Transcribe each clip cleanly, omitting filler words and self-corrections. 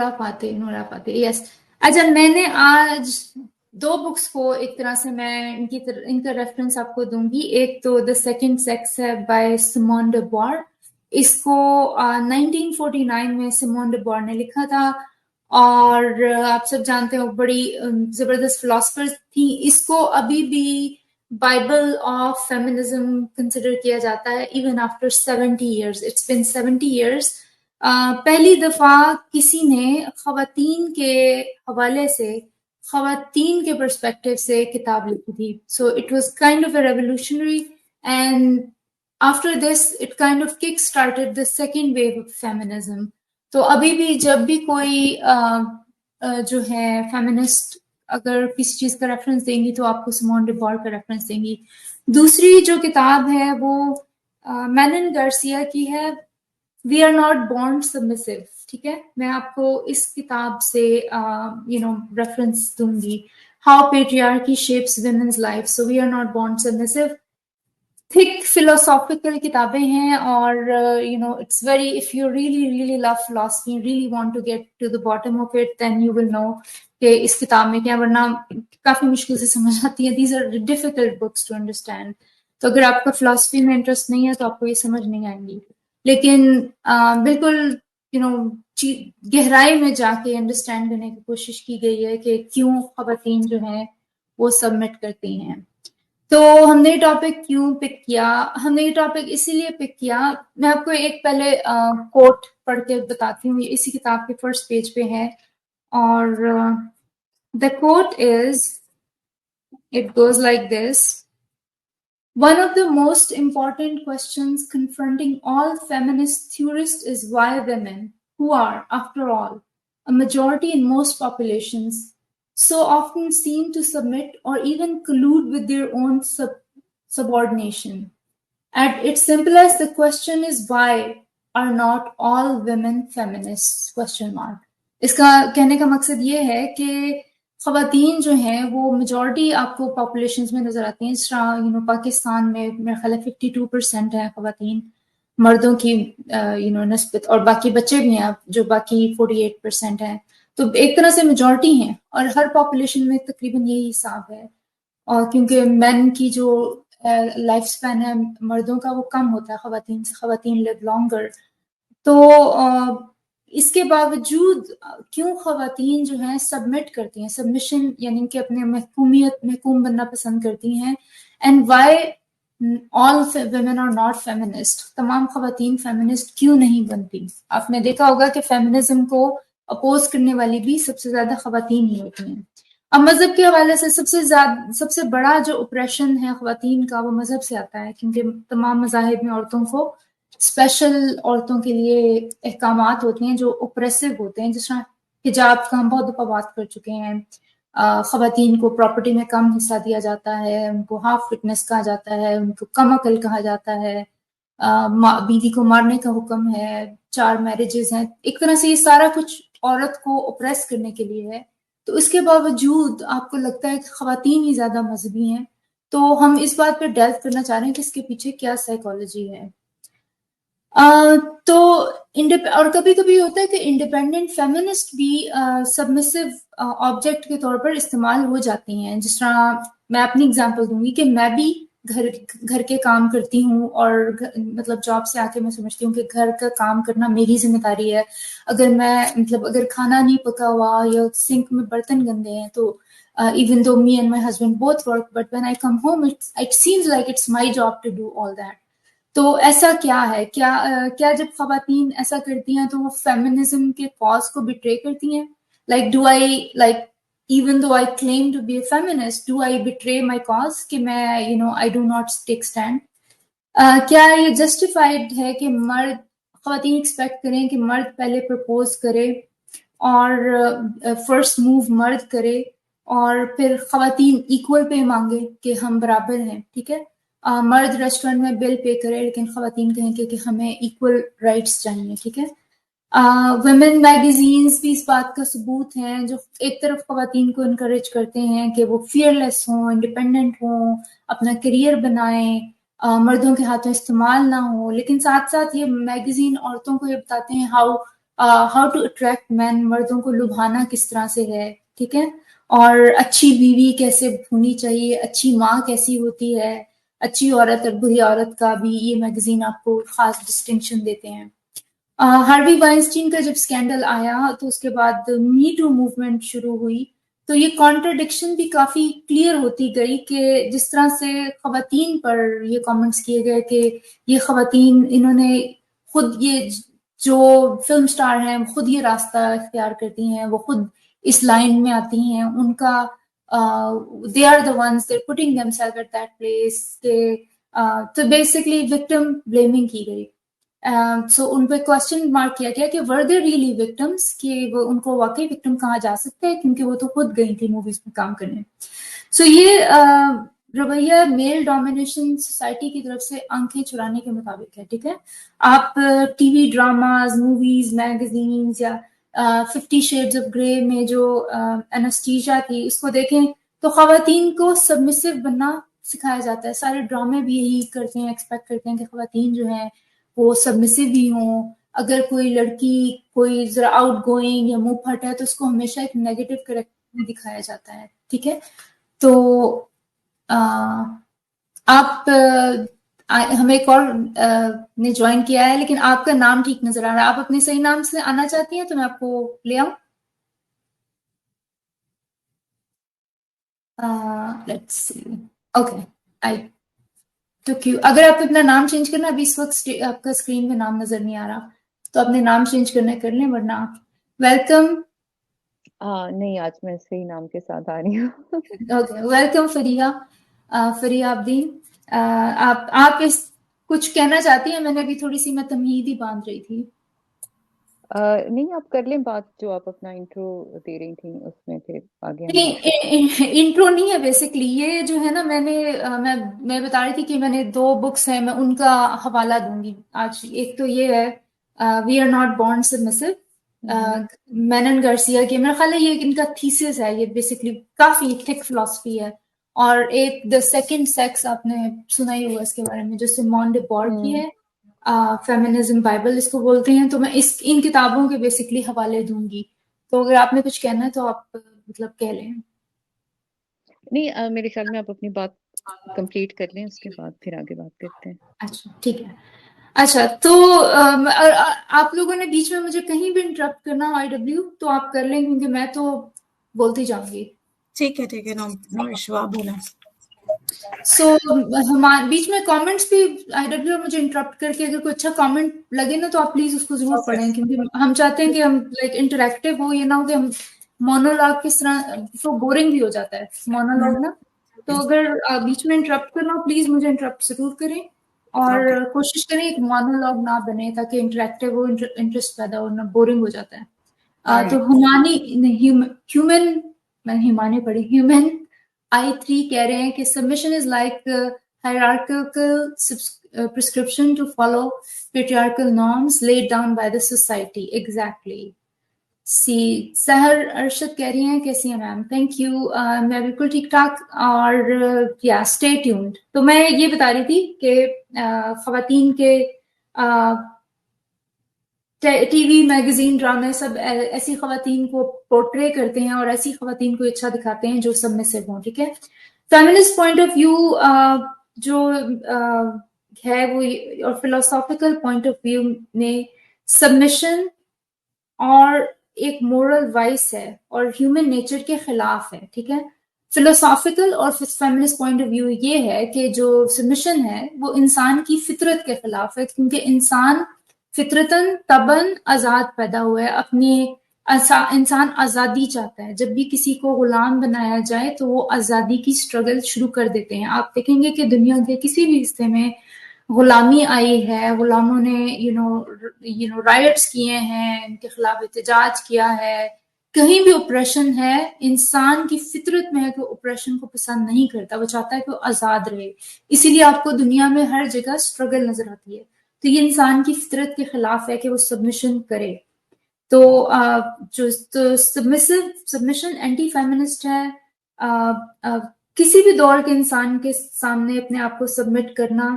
نورا فاتح یس. اچھا میں نے آج دو بکس کو ایک طرح سے میں ان کا ریفرنس آپ کو دوں گی. ایک تو دا سیکنڈ سیکس ہے بائی سیمون ڈے بوار. اس کو 1949 میں سیمون ڈے بوار نے لکھا تھا اور آپ سب جانتے ہو بڑی زبردست فلاسفر تھی. اس کو ابھی بھی بائبل آف فیمنزم کنسیڈر کیا جاتا ہے even after 70 years. It's been 70 years. پہلی دفعہ کسی نے خواتین کے حوالے سے خواتین کے پرسپیکٹو سے کتاب لکھی تھی. So it was kind of a revolutionary and after this it kind of kick started the second wave of feminism. تو ابھی بھی جب بھی کوئی جو ہے فیمنسٹ اگر کسی چیز کا ریفرنس دیں گی تو آپ کو سیمون ڈے بوار کا ریفرنس دیں گی. دوسری جو کتاب ہے وہ مینن گارسیا کی ہے, we are not born submissive. ٹھیک ہے, میں آپ کو اس کتاب سے ریفرنس دوں گی. How patriarchy shapes women's life. So we are not born submissive. Thick philosophical کتابیں ہیں اور it's very, if you really love philosophy, really want to get to the bottom of it, then you will know کہ اس کتاب میں کیا, ورنہ کافی مشکل سے سمجھ آتی ہے. These are difficult books to understand. تو اگر آپ کا فلاسفی میں انٹرسٹ نہیں ہے تو آپ کو یہ سمجھ نہیں آئیں گی. لیکن بالکل گہرائی میں جا کے انڈرسٹینڈ کرنے کی کوشش کی گئی ہے کہ کیوں خواتین جو ہیں وہ سبمٹ کرتی ہیں. تو ہم نے یہ ٹاپک کیوں پک کیا؟ ہم نے یہ ٹاپک اسی لیے پک کیا, میں آپ کو ایک پہلے کوٹ پڑھ کے بتاتی ہوں. یہ اسی کتاب کے فرسٹ پیج پہ ہے اور the quote is, it goes like this. One of the most important questions confronting all feminist theorists is why women, who are, after all, a majority in most populations, so often seem to submit or even collude with their own subordination. At its simplest, the question is why are not all women feminists? Question mark. اس کا کہنے کا مقصد یہ ہے کہ خواتین جو ہیں وہ میجورٹی آپ کو پاپولیشنز میں نظر آتی ہیں. اس طرح پاکستان میں میرا خیال ہے 52% ہیں خواتین مردوں کی نسبت, اور باقی بچے بھی ہیں جو باقی 48% ہیں. تو ایک طرح سے میجورٹی ہیں اور ہر پاپولیشن میں تقریباً یہی حساب ہے. اور کیونکہ مین کی جو لائف سپین ہے مردوں کا وہ کم ہوتا ہے خواتین سے, خواتین لیو لانگر. تو اس کے باوجود کیوں خواتین جو ہیں سبمٹ کرتی ہیں, سبمیشن یعنی کہ اپنے محکوم بننا پسند کرتی ہیں. And why all women are not feminist, تمام خواتین فیمنسٹ کیوں نہیں بنتی؟ آپ نے دیکھا ہوگا کہ فیمنزم کو اپوز کرنے والی بھی سب سے زیادہ خواتین ہی ہوتی ہیں. اب مذہب کے حوالے سے سب سے بڑا جو اپریشن ہے خواتین کا وہ مذہب سے آتا ہے, کیونکہ تمام مذاہب میں عورتوں کو اسپیشل عورتوں کے لیے احکامات ہوتے ہیں جو اپریسو ہوتے ہیں. جس طرح حجاب کا ہم بہت دفعہ بات کر چکے ہیں. خواتین کو پراپرٹی میں کم حصہ دیا جاتا ہے, ان کو ہاف فٹنس کہا جاتا ہے, ان کو کم عقل کہا جاتا ہے, بیوی کو مارنے کا حکم ہے, 4 میرجز ہیں. ایک طرح سے یہ سارا کچھ عورت کو اپریس کرنے کے لیے ہے. تو اس کے باوجود آپ کو لگتا ہے کہ خواتین ہی زیادہ مذہبی ہیں. تو ہم اس بات پہ ڈیلو کرنا چاہ رہے ہیں کہ اس کے پیچھے کیا سائیکالوجی ہے. تو اور کبھی کبھی ہوتا ہے کہ انڈیپینڈنٹ فیمنسٹ بھی سبمسو آبجیکٹ کے طور پر استعمال ہو جاتی ہیں. جس طرح میں اپنی اگزامپل دوں گی کہ میں بھی گھر کے کام کرتی ہوں اور مطلب جاب سے آ کے میں سمجھتی ہوں کہ گھر کا کام کرنا میری ذمہ داری ہے. اگر کھانا نہیں پکا ہوا یا سنک میں برتن گندے ہیں تو even though me and my husband both work, but when I come home it seems like it's my job to do all that. تو ایسا کیا ہے, کیا جب خواتین ایسا کرتی ہیں تو وہ فیمنزم کے کاز کو بٹرے کرتی ہیں؟ even though I claim to be a feminist, do I betray my cause کہ میں I do not take stand? کیا یہ جسٹیفائڈ ہے کہ خواتین ایکسپیکٹ کریں کہ مرد پہلے پرپوز کرے اور فرسٹ موو مرد کرے اور پھر خواتین ایکول پے مانگے کہ ہم برابر ہیں؟ ٹھیک ہے, مرد ریسٹورینٹ میں بل پے کرے لیکن خواتین کہیں کہ ہمیں ایکول رائٹس چاہیے. ٹھیک ہے, ویمن میگزینز بھی اس بات کا ثبوت ہیں جو ایک طرف خواتین کو انکریج کرتے ہیں کہ وہ فیئر لیس ہوں, انڈیپینڈنٹ ہوں, اپنا کیریئر بنائیں, مردوں کے ہاتھوں استعمال نہ ہو, لیکن ساتھ ساتھ یہ میگزین عورتوں کو یہ بتاتے ہیں ہاؤ ہاؤ ٹو اٹریکٹ مین، مردوں کو لبھانا کس طرح سے ہے، ٹھیک ہے، اور اچھی بیوی کیسے ہونی چاہیے، اچھی ماں کیسی ہوتی ہے، اچھی عورت اور بری عورت کا بھی یہ میگزین آپ کو خاص ڈسٹنکشن دیتے ہیں. ہاروی وائنسٹین کا جب اسکینڈل آیا تو اس کے بعد می ٹو موومنٹ شروع ہوئی، تو یہ کانٹرڈکشن بھی کافی کلیئر ہوتی گئی کہ جس طرح سے خواتین پر یہ کامنٹس کیے گئے کہ یہ خواتین انہوں نے خود، یہ جو فلم سٹار ہیں خود یہ راستہ اختیار کرتی ہیں، وہ خود اس لائن میں آتی ہیں، ان کا they are the ones they're putting themselves at that place کہ تو بیسکلی وکٹم بلیمنگ کی گئی. سو ان پہ کوشچن مارک کیا گیا کہ ور دے ریئلی وکٹمس، کہ وہ ان کو واقعی وکٹم کہا جا سکتا ہے کیونکہ وہ تو خود گئی تھی موویز میں کام کرنے. سو یہ رویہ میل ڈومینیشن سوسائٹی کی طرف سے آنکھیں چرانے کے مطابق ہے، ٹھیک ہے. آپ T V dramas, movies, magazines یا 50 شیڈز آف گرے میں جو انسٹیجا تھی اس کو دیکھیں تو خواتین کو سبمسو بننا سکھایا جاتا ہے. سارے ڈرامے بھی یہی کرتے ہیں، ایکسپیکٹ کرتے ہیں کہ خواتین جو ہیں وہ سبمسو ہی ہوں. اگر کوئی لڑکی کوئی ذرا آؤٹ گوئنگ یا منہ پھٹ ہے تو اس کو ہمیشہ ایک نیگیٹو کریکٹر دکھایا جاتا ہے، ٹھیک ہے. تو آپ ہمیں ایک اور نے جوائن کیا ہے لیکن آپ کا نام ٹھیک نظر آ رہا ہے. آپ اپنے صحیح نام سے آنا چاہتی ہیں تو میں آپ کو لے آؤں. Let's see, okay I take you. اگر آپ اپنا نام چینج کرنا، ابھی اس وقت آپ کا اسکرین میں نام نظر نہیں آ رہا تو اپنے نام چینج کرنا کر لیں، ورنہ ویلکم. نہیں، آج میں صحیح نام کے ساتھ آ رہی ہوں. Okay, welcome Fariha, Fariha Abideen. آپ اس کچھ کہنا چاہتی ہیں؟ میں نے ابھی تھوڑی سی میں تمہید ہی باندھ رہی تھی. نہیں، آپ کر لیں بات، جو آپ اپنا انٹرو دے رہی تھیں اس میں پھر آگے ہم بات کرتے نہیں، انٹرو نہیں ہے بیسکلی. یہ جو ہے نا میں بتا رہی تھی کہ میں نے 2 بکس ہیں، میں ان کا حوالہ دوں گی آج. ایک تو یہ ہے we are not born submissive, Manon Garcia کی. میرا خیال ہے یہ ان کا تھیسس ہے، یہ بیسکلی کافی تھک فلسفی ہے. اور ایک دا سیکنڈ سیکس، آپ نے سنا ہی ہوگا اس کے بارے میں، جو سیمون ڈے بور کی ہے، فیمنزم بائبل اس کو بولتے ہیں. تو میں ان کتابوں کے بیسکلی حوالے دوں گی. تو اگر آپ نے کچھ کہنا ہے تو آپ مطلب کہہ لیں. نہیں، میرے خیال میں آپ اپنی بات کمپلیٹ کر لیں، اس کے بعد پھر آگے بات کرتے ہیں. اچھا ٹھیک ہے. اچھا تو آپ لوگوں نے بیچ میں مجھے کہیں بھی انٹرپٹ کرنا IW تو آپ کر لیں، کیونکہ میں تو بولتی جاؤں گی. ٹھیک ہے، نو ایشو، آپ بولیں. سو بیچ میں کامنٹس بھی IW مجھے انٹرپٹ کر کے اگر کوئی اچھا کامنٹ لگے نا تو آپ پلیز اس کو ضرور پڑھیں، کیونکہ ہم چاہتے ہیں کہ ہم لائک انٹریکٹیو ہو، یہ نہ ہو کہ ہم مونولاگ کس طرح تو بورنگ بھی ہو جاتا ہے مونولاگ نا. تو اگر بیچ میں انٹرپٹ کرنا ہو پلیز مجھے انٹرپٹ ضرور کریں، اور کوشش کریں ایک مونولاگ نہ بنے تاکہ انٹریکٹیو ہو، انٹرسٹ پیدا ہو، نہ بورنگ ہو جاتا ہے. تو ہیومن I3 کہہ رہے ہیں کہ submission is like hierarchical prescription to follow patriarchal norms laid down by the society. Exactly. سحر ارشد کہہ رہی ہیں کیسی ہیں میم؟ تھینک یو، میں بالکل ٹھیک ٹھاک. اور یا اسٹے ٹیونڈ. تو میں یہ بتا رہی تھی کہ خواتین کے ٹی وی، میگزین، ڈرامے سب ایسی خواتین کو پورٹرے کرتے ہیں اور ایسی خواتین کو اچھا دکھاتے ہیں جو سب میں سے ہوں، ٹھیک ہے. فیمنسٹ پوائنٹ آف ویو جو ہے وہ، اور فلاسافیکل پوائنٹ آف ویو میں سبمیشن اور ایک مورل وائس ہے اور ہیومن نیچر کے خلاف ہے، ٹھیک ہے. فلاسافیکل اور فیمنسٹ پوائنٹ آف ویو یہ ہے کہ جو سبمیشن ہے وہ انسان کی فطرت کے خلاف ہے، کیونکہ انسان فطرتاً طبعاً آزاد پیدا ہوا ہے. انسان آزادی چاہتا ہے. جب بھی کسی کو غلام بنایا جائے تو وہ آزادی کی سٹرگل شروع کر دیتے ہیں. آپ دیکھیں گے کہ دنیا کے کسی بھی حصے میں غلامی آئی ہے، غلاموں نے رائٹس کیے ہیں، ان کے خلاف احتجاج کیا ہے. کہیں بھی اپریشن ہے، انسان کی فطرت میں ہے کہ اپریشن کو پسند نہیں کرتا، وہ چاہتا ہے کہ وہ آزاد رہے. اسی لیے آپ کو دنیا میں ہر جگہ سٹرگل نظر آتی ہے. تو یہ انسان کی فطرت کے خلاف ہے کہ وہ سبمیشن کرے. تو جو سبمیشن اینٹی فیمنسٹ ہے. کسی بھی دور کے انسان کے سامنے اپنے آپ کو سبمٹ کرنا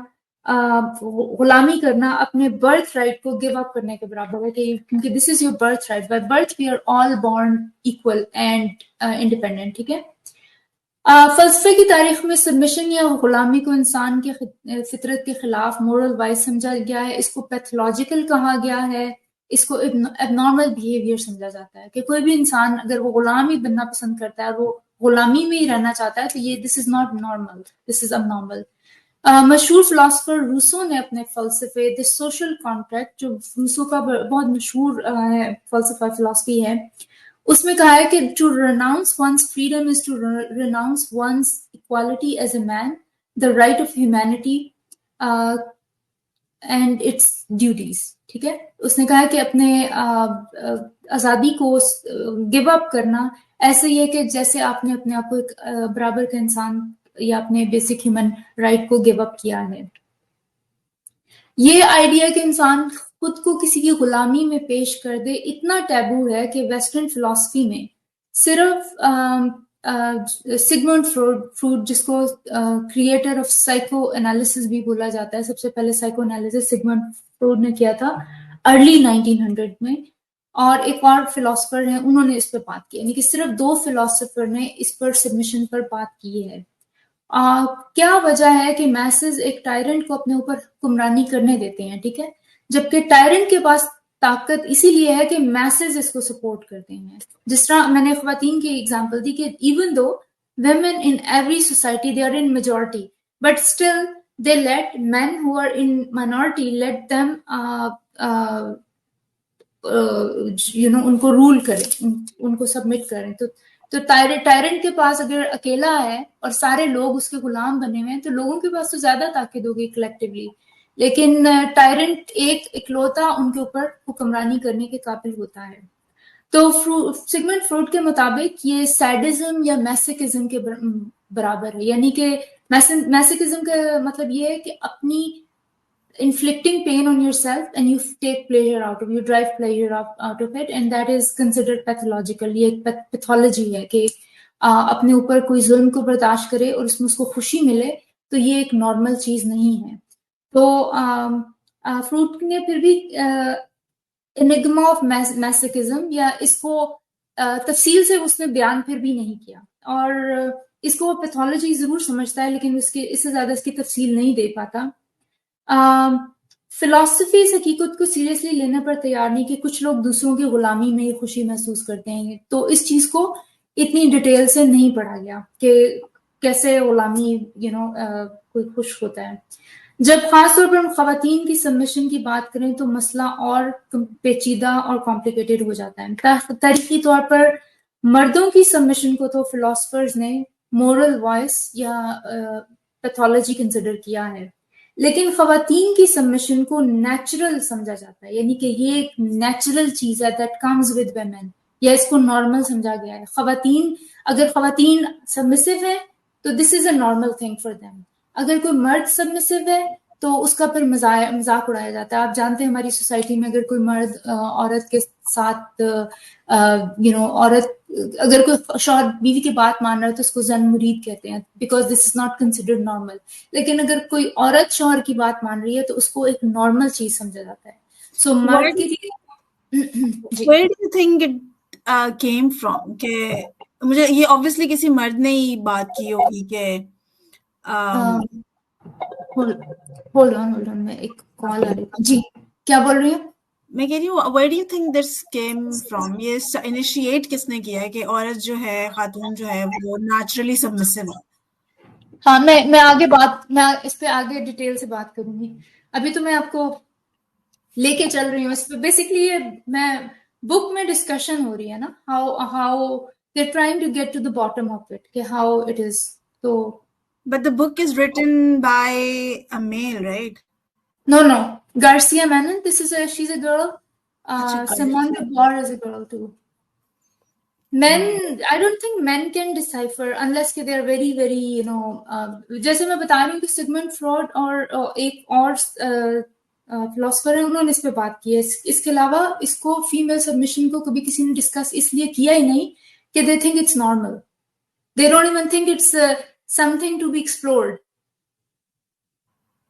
غلامی کرنا اپنے برتھ رائٹ کو گیو اپ کرنے کے برابر ہے کہ کیونکہ this is your birth right, by birth we are all born equal and independent. ٹھیک ہے. فلسفے کی تاریخ میں سبمیشن یا غلامی کو انسان کے فطرت کے خلاف مورل وائز سمجھا گیا ہے, اس کو پیتھولوجیکل کہا گیا ہے, اس کو اب نارمل بیہیویئر سمجھا جاتا ہے کہ کوئی بھی انسان اگر وہ غلام ہی بننا پسند کرتا ہے, وہ غلامی میں ہی رہنا چاہتا ہے, تو یہ دس از ناٹ نارمل, دس از اب نارمل. مشہور فلاسفر روسو نے اپنے فلسفے دی سوشل کانٹریکٹ, جو روسو کا بہت مشہور فلسفہ فلاسفی ہے, اس میں کہا ہے کہ to renounce one's freedom is to renounce one's equality as a man, the right of humanity and its duties. ٹھیک ہے. اس نے کہا کہ اپنے آزادی کو گیو اپ کرنا ایسے ہی ہے کہ جیسے آپ نے اپنے آپ کو ایک برابر کا انسان یا اپنے بیسک ہیومن رائٹ کو گیو اپ کیا ہے. یہ آئیڈیا کہ انسان خود کو کسی کی غلامی میں پیش کر دے اتنا ٹیبو ہے کہ ویسٹرن فلسفی میں صرف سگمنڈ فروڈ, جس کو کریٹر آف سائیکو انالیسس بھی بولا جاتا ہے, سب سے پہلے سائیکو انالیسس سگمنڈ فروڈ نے کیا تھا ارلی 1900 میں, اور ایک اور فلاسفر ہیں انہوں نے اس پہ بات کی, یعنی کہ صرف 2 فلاسفر نے اس پر سبمیشن پر بات کی ہے. کیا وجہ ہے کہ میسز ایک ٹائرنٹ کو اپنے اوپر حکمرانی کرنے دیتے ہیں, ٹھیک ہے, جبکہ ٹائرنٹ کے پاس طاقت اسی لیے ہے کہ میسز اس کو سپورٹ کرتے ہیں. جس طرح میں نے خواتین کی ایگزامپل دی کہ even though women in every society they are in majority, but still they let men who are in minority let them ان کو رول کریں, ان کو سبمٹ کریں. تو ٹائرنٹ کے پاس اگر اکیلا ہے اور سارے لوگ اس کے غلام بنے ہوئے ہیں تو لوگوں کے پاس تو زیادہ طاقت ہوگی کلیکٹیولی, لیکن ٹائرنٹ ایک اکلوتا ان کے اوپر حکمرانی کرنے کے قابل ہوتا ہے. تو سگمنڈ فروڈ کے مطابق یہ سیڈزم یا میسیکزم کے برابر ہے, یعنی کہ میسیکزم کا مطلب یہ ہے کہ اپنی inflicting pain on yourself and you take pleasure out of, you drive pleasure out of it, and that is considered pathological. یہ ایک پیتھولوجی ہے کہ اپنے اوپر کوئی ظلم کو برداشت کرے اور اس میں اس کو خوشی ملے, تو یہ ایک نارمل چیز نہیں ہے. تو فروڈ نے پھر بھی انگما آف میسیکزم یا اس کو تفصیل سے اس نے بیان پھر بھی نہیں کیا, اور اس کو پیتھولوجی ضرور سمجھتا ہے لیکن اس سے زیادہ اس کی تفصیل نہیں دے پاتا. فلسفی اس حقیقت کو سیریسلی لینے پر تیار نہیں کہ کچھ لوگ دوسروں کی غلامی میں خوشی محسوس کرتے ہیں, تو اس چیز کو اتنی ڈیٹیل سے نہیں پڑھا گیا کہ کیسے غلامی کوئی خوش ہوتا ہے. جب خاص طور پر ہم خواتین کی سبمیشن کی بات کریں تو مسئلہ اور پیچیدہ اور کمپلیکیٹڈ ہو جاتا ہے. تاریخی طور پر مردوں کی سبمیشن کو تو فلاسفرز نے مورل وائس یا پیتھولوجی کنسیڈر کیا ہے, لیکن خواتین کی سبمیشن کو نیچرل سمجھا جاتا ہے, یعنی کہ یہ ایک نیچرل چیز ہے دیٹ کمز ود ویمن, یا اس کو نارمل سمجھا گیا ہے. اگر خواتین سبمسو ہیں تو this is a normal thing for them. اگر کوئی مرد سبمسو ہے تو اس کا پھر مذاق اڑایا جاتا ہے. آپ جانتے ہیں ہماری سوسائٹی میں اگر کوئی مرد عورت کے ساتھ عورت اگر کوئی شوہر بیوی کی بات مان رہا ہے تو اس کو زن مرید کہتے ہیں, because this is not considered normal. لیکن اگر کوئی عورت شوہر کی بات مان رہی ہے تو اس کو ایک نارمل چیز سمجھا جاتا ہے. سو مرد کے لیے where do you think it came from کہ مجھے یہ obviously کسی مرد نے ہی بات کی ہوگی کہ ہولڈ آن میں ایک کال آ رہی ہے. جی کیا بول رہی ہیں؟ میں کہہ رہی ہوں where do you think this came from, یہ initiate کس نے کیا ہے کہ عورت جو ہے, خاتون جو ہے وہ نیچرلی سبمسو ہے؟ ہاں میں آگے میں اس پہ آگے ڈیٹیل سے بات کروں گی. ابھی تو میں آپ کو لے کے چل رہی ہوں اس پہ. بیسکلی میں بک میں ڈسکشن ہو رہی ہے نا, how they're trying to get to the bottom of it کہ how it is. تو but the book is written by a male, right? No, Garcia Manning, she's a girl. Simone de Beauvoir is a girl too. Men, I don't think men can decipher unless they are very, very, جیسے میں بتا رہی ہوں کہ Sigmund fraud اور ایک اور philosopher ہے, انہوں نے اس پہ بات کی ہے. اس کے علاوہ اس کو فیمیل سبمیشن کو کبھی کسی نے ڈسکس اس لیے کیا ہی نہیں کہ they think it's normal. They don't even think it's something to be explored.